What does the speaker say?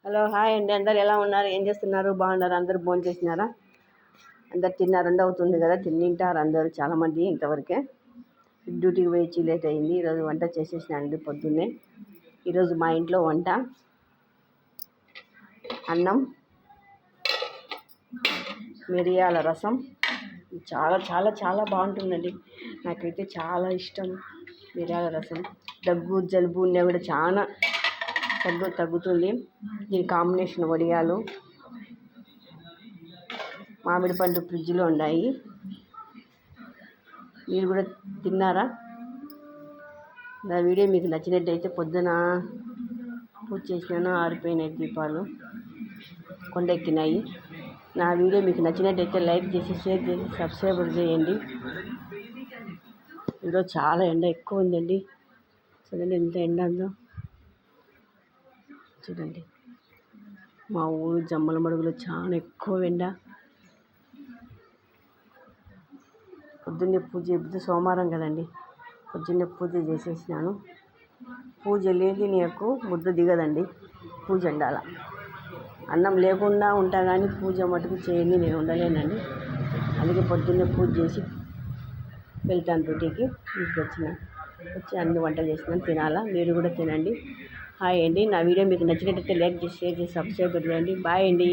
Hello hi అండి. అందరు ఎలా ఉన్నారు? ఏం చేస్తున్నారు? బాగున్నారు? అందరూ భోజనం చేసినారా? అందరు తిన్నారు? 2 అవుతుంది కదా, తింటారు అందరూ. చాలామంది ఇంతవరకే డ్యూటీకి పోయి లేట్ అయింది. ఈరోజు వంట చేసేసినానండి పొద్దున్నే. ఈరోజు మా ఇంట్లో వంట అన్నం, మిరియాల రసం. చాలా చాలా చాలా బాగుంటుందండి. నాకైతే చాలా ఇష్టం మిరియాల రసం. దగ్గు జలుబు ఉన్నా కూడా చాలా తగ్గుతుంది. దీని కాంబినేషన్ వడియాలు, మామిడి పండు ఫ్రిడ్జ్లో ఉన్నాయి. మీరు కూడా తిన్నారా? నా వీడియో మీకు నచ్చినట్టయితే, పొద్దున పూజ చేసినాను, ఆరిపోయినాయి దీపాలు, కొండెక్కినాయి. నా వీడియో మీకు నచ్చినట్టయితే లైక్ చేసి, షేర్ చేసి, సబ్స్క్రైబ్ చేయండి. ఈరోజు చాలా ఎండ ఎక్కువ ఉందండి. చూడండి ఎంత ఎండ ఉందో. చూడండి, మా ఊరు జమ్మల మడుగులో చాలా ఎక్కువ ఎండ. పొద్దున్నే పూజ, ఇప్పుడు సోమవారం కదండి, పొద్దున్నే పూజ చేసేసినాను. పూజ లేని నాకు ముద్ద దిగదండి. పూజ ఉండాల. అన్నం లేకుండా ఉంటా కానీ పూజ మటుకు చేయండి, నేను ఉండలేనండి. అందుకే పొద్దున్నే పూజ చేసి వెళ్తాను డ్యూటీకి. వచ్చి అన్ని వంటలు చేసినాను, తినాలా. మీరు కూడా తినండి. హాయ్ అండి. నా వీడియో మీకు నచ్చినట్టయితే లైక్ చేసి, షేర్ చేసి, సబ్స్క్రైబ్ చేయండి. బాయ్ అండి.